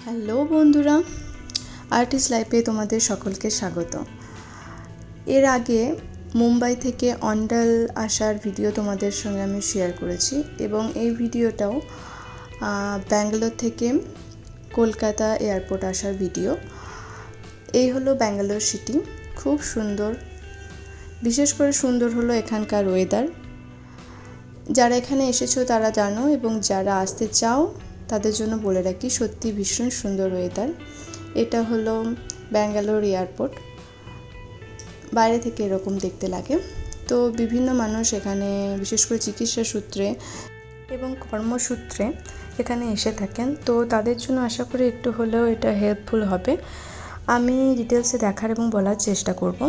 Hello বন্ধুরা, artist লাইফে তোমাদের সকলকে স্বাগত। এর আগে মুম্বাই থেকে অন্ডাল আসার ভিডিও তোমাদের সঙ্গে আমি শেয়ার করেছি এবং এই ভিডিওটাও ব্যাঙ্গালোর থেকে কলকাতা এয়ারপোর্ট আসার ভিডিও। এই হলো ব্যাঙ্গালোর সিটি, খুব সুন্দর। বিশেষ করে সুন্দর হলো এখানকার ওয়েদার। যারা এখানে এসেছো তারা জানো, এবং যারা আসতে চাও তাদের জন্য বলে রাখি, সত্যি ভীষণ সুন্দর ওয়েদার। এটা হলো ব্যাঙ্গালোর এয়ারপোর্ট, বাইরে থেকে এরকম দেখতে লাগে। তো বিভিন্ন মানুষ এখানে বিশেষ করে চিকিৎসা সূত্রে এবং কর্মসূত্রে এখানে এসে থাকেন, তো তাদের জন্য আশা করি একটু হলেও এটা হেল্পফুল হবে। আমি ডিটেলসে দেখার এবং বলার চেষ্টা করব।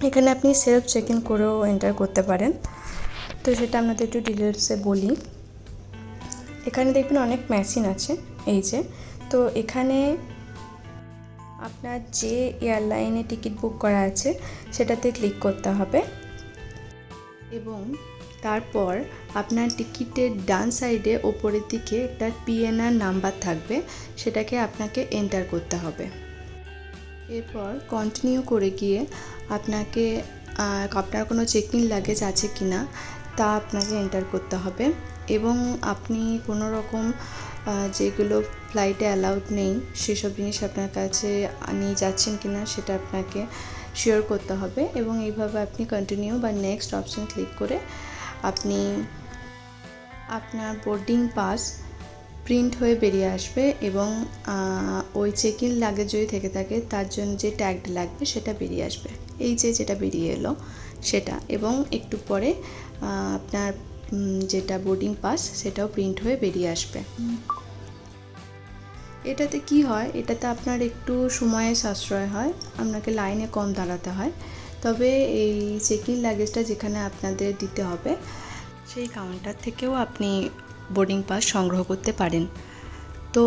এখানে আপনি সেলফ চেক ইন করেও এন্টার করতে পারেন, তো সেটা আপনাদের একটু ডিটেলসে বলি। এখানে দেখবেন অনেক মেশিন আছে, এই যে। তো এখানে আপনার যে এয়ারলাইনে টিকিট বুক করা আছে সেটাতে ক্লিক করতে হবে, এবং তারপর আপনার টিকিটের ডান সাইডে ওপরের দিকে একটা পিএনআর নাম্বার থাকবে, সেটাকে আপনাকে এন্টার করতে হবে। এরপর কন্টিনিউ করে গিয়ে আপনাকে আপনার কোনো চেক ইন লাগেজ আছে কি না তা আপনাকে এন্টার করতে হবে, এবং আপনি কোনো রকম যেগুলো ফ্লাইটে অ্যালাউড নেই সেসব জিনিস আপনার কাছে নিয়ে যাচ্ছেন কি না সেটা আপনাকে শিওর করতে হবে। এবং এইভাবে আপনি কন্টিনিউ বা নেক্সট অপশন ক্লিক করে আপনি আপনার বোর্ডিং পাস প্রিন্ট হয়ে বেরিয়ে আসবে, এবং ওই চেক ইন লাগেজ যদি থেকে থাকে তার জন্য যে ট্যাগটা লাগবে সেটা বেরিয়ে আসবে, এই যে যেটা বেরিয়ে এলো সেটা। এবং একটু পরে আপনার যেটা বোর্ডিং পাস সেটাও প্রিন্ট হয়ে বেরিয়ে আসবে। এটাতে কি হয়, এটাতে আপনার একটু সময়ের সাশ্রয় হয়, আপনাকে লাইনে কম দাঁড়াতে হয়। তবে এই চেক ইন লাগেজটা যেখানে আপনাদের দিতে হবে সেই কাউন্টার থেকেও আপনি বোর্ডিং পাস সংগ্রহ করতে পারেন। তো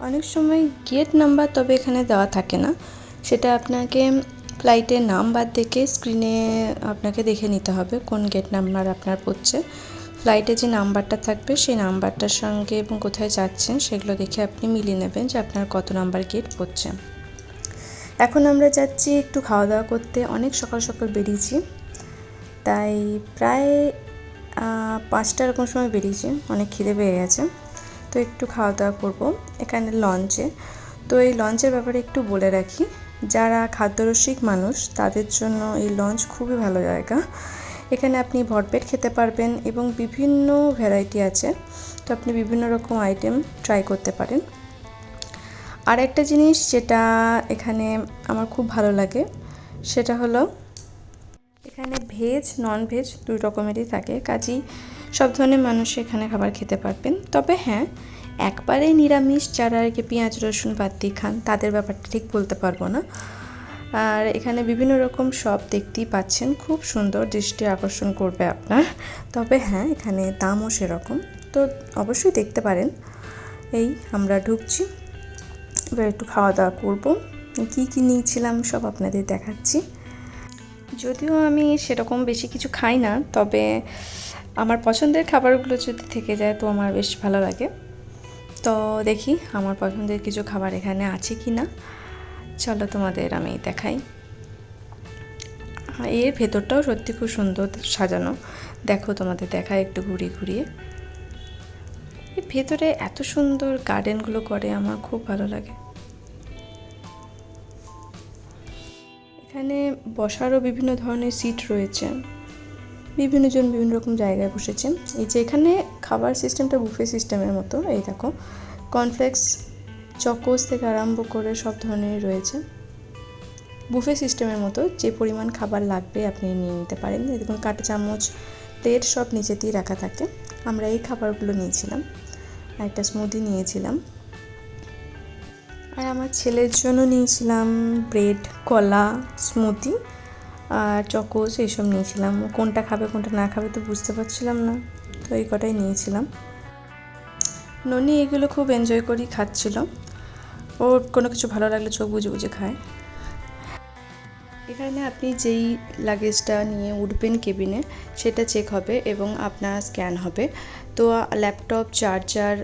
অনেক সময় গেট নাম্বার তবে এখানে দেওয়া থাকে না, সেটা আপনাকে ফ্লাইটের নাম্বার দেখে স্ক্রিনে আপনাকে দেখে নিতে হবে কোন গেট নাম্বার আপনার পড়ছে। ফ্লাইটে যে নাম্বারটা থাকবে সেই নাম্বারটার সঙ্গে এবং কোথায় যাচ্ছেন সেগুলো দেখে আপনি মিলিয়ে নেবেন যে আপনার কত নাম্বার গেট পড়ছে। এখন আমরা যাচ্ছি একটু খাওয়া দাওয়া করতে। অনেক সকাল সকাল বেরিয়েছি, তাই প্রায় 5টা এরকম সময় বেরিয়েছি, অনেক খিদে পেয়ে গেছে। তো একটু খাওয়া দাওয়া করবো এখানে লঞ্চে। তো এই লঞ্চের ব্যাপারে একটু বলে রাখি, যারা খাদ্যরসিক মানুষ তাদের জন্য এই লঞ্চ খুবই ভালো জায়গা। এখানে আপনি ভরপেট খেতে পারবেন এবং বিভিন্ন ভ্যারাইটি আছে, তো আপনি বিভিন্ন রকম আইটেম ট্রাই করতে পারেন। আর একটা জিনিস যেটা এখানে আমার খুব ভালো লাগে সেটা হলো এখানে ভেজ নন ভেজ দুই রকমেরই থাকে, কাজেই সব ধরনের মানুষ এখানে খাবার খেতে পারবেন। তবে হ্যাঁ, একবারেই নিরামিষ যারা আর কি পেঁয়াজ রসুন বাদ দিয়ে খান তাদের ব্যাপারটা ঠিক বলতে পারবো না। আর এখানে বিভিন্ন রকম শপ দেখতেই পাচ্ছেন, খুব সুন্দর, দৃষ্টি আকর্ষণ করবে আপনার। তবে হ্যাঁ, এখানে দামও সেরকম, তো অবশ্যই দেখতে পারেন। এই আমরা ঢুকছি, এবার একটু খাওয়া দাওয়া করবো। কী কী নিয়েছিলাম সব আপনাদের দেখাচ্ছি। যদিও আমি সেরকম বেশি কিছু খাই না, তবে আমার পছন্দের খাবারগুলো যদি থেকে যায় তো আমার বেশ ভালো লাগে। তো দেখি আমার পছন্দের কিছু খাবার এখানে আছে কি না, চলো তোমাদের আমি দেখাই। এর ভেতরটাও সত্যি খুব সুন্দর সাজানো, দেখো তোমাদের দেখায় একটু ঘুরিয়ে ঘুরিয়ে। এই ভেতরে এত সুন্দর গার্ডেনগুলো করে, আমার খুব ভালো লাগে। এখানে বসারও বিভিন্ন ধরনের সিট রয়েছে, বিভিন্ন জন বিভিন্ন রকম জায়গায় বসেছেন। এই যে এখানে খাবার সিস্টেমটা বুফে সিস্টেমের মতো, এই দেখো কর্নফ্লেক্স চকোস থেকে আরম্ভ করে সব ধরনেরই রয়েছে। বুফে সিস্টেমের মতো যে পরিমাণ খাবার লাগবে আপনি নিয়ে নিতে পারেন। দেখুন কাঁটা চামচ প্লেট সব নিচেতেই রাখা থাকে। আমরা এই খাবারগুলো নিয়েছিলাম, একটা স্মুদি নিয়েছিলাম, আর আমার ছেলের জন্য নিয়েছিলাম ব্রেড, কলা, স্মুদি আর চকোস, এইসব নিয়েছিলাম। কোনটা খাবে কোনটা না খাবে তো বুঝতে পারছিলাম না, তো এই কটাই নিয়েছিলাম। ননি এগুলো খুব এনজয় করেই খাচ্ছিল, ওর কোনো কিছু ভালো লাগলে চোখ বুজে বুজে খায়। এখানে আপনি যেই লাগেজটা নিয়ে উঠবেন কেবিনে সেটা চেক হবে এবং আপনার স্ক্যান হবে। তো laptop, charger,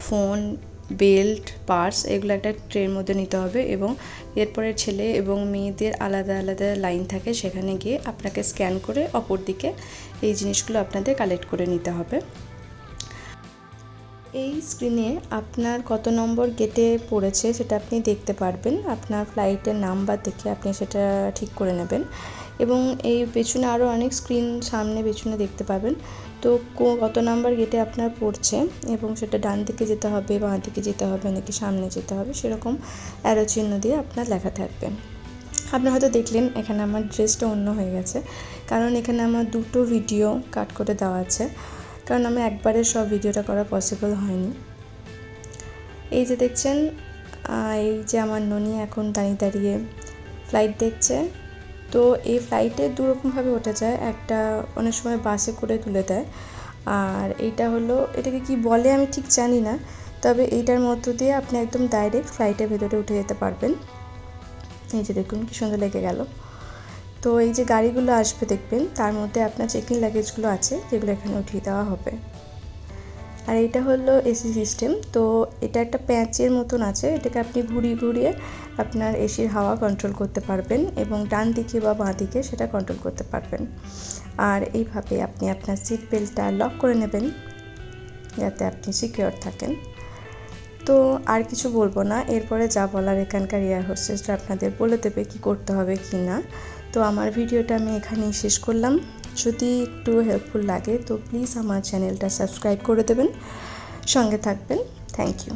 phone belt, purse এগুলো একটা ট্রের মধ্যে নিতে হবে এবং এরপরে ছেলে এবং মেয়েদের আলাদা আলাদা লাইন থাকে, সেখানে গিয়ে আপনাকে স্ক্যান করে অপর দিকে এই জিনিসগুলো আপনাদের কালেক্ট করে নিতে হবে। এই স্ক্রিনে আপনার কত নম্বর গেটে পড়েছে সেটা আপনি দেখতে পারবেন। আপনার ফ্লাইটের নাম্বার দেখে আপনি সেটা ঠিক করে নেবেন এবং এই পেছনে আরও অনেক স্ক্রিন সামনে পেছনে দেখতে পাবেন। তো কত নাম্বার গেটে আপনার পড়ছে এবং সেটা ডান দিকে যেতে হবে, বাঁ দিকে যেতে হবে নাকি সামনে যেতে হবে, সেরকম অ্যারো চিহ্ন দিয়ে আপনার লেখা থাকবে। আপনি হয়তো দেখলেন এখানে আমার ড্রেসটা অন্য হয়ে গেছে, কারণ এখানে আমার দুটো ভিডিও কাট করে দেওয়া আছে, কারণ আমি একবারে সব ভিডিওটা করা পসিবল হয়নি। এই যে দেখছেন, এই যে আমার ননি এখন দাঁড়িয়ে দাঁড়িয়ে ফ্লাইট দেখছে। তো এই ফ্লাইটে দুরকমভাবে ওঠা যায়, একটা অনেক সময় বাসে করে তুলে দেয়, আর এইটা হলো, এটাকে কি বলে আমি ঠিক জানি না, তবে এইটার মধ্য দিয়ে আপনি একদম ডাইরেক্ট ফ্লাইটের ভেতরে উঠে যেতে পারবেন। এই যে দেখুন কি সুন্দর লেগে গেল। তো এই যে গাড়িগুলো আসবে দেখবেন, তার মধ্যে আপনার চেকিং লাগেজগুলো আছে যেগুলো এখানে উঠিয়ে দেওয়া হবে। আর এইটা হলো এসি সিস্টেম। তো এটা একটা প্যাঁচের মতন আছে, এটাকে আপনি ঘুরিয়ে ঘুরিয়ে আপনার এসির হাওয়া কন্ট্রোল করতে পারবেন এবং ডান দিকে বা বাঁ দিকে সেটা কন্ট্রোল করতে পারবেন। আর এইভাবে আপনি আপনার সিট বেল্টটা লক করে নেবেন যাতে আপনি সিকিউর থাকেন। তো আর কিছু বলবো না, এরপরে যা বলার এখানকার এয়ার হোস্টেসরা আপনাদের বলে দেবে কী করতে হবে কি না। তো আমার ভিডিওটা আমি এখানেই শেষ করলাম। যদি একটু হেল্পফুল লাগে তো প্লিজ আমার চ্যানেলটা সাবস্ক্রাইব করে দেবেন, সঙ্গে থাকবেন। Thank you.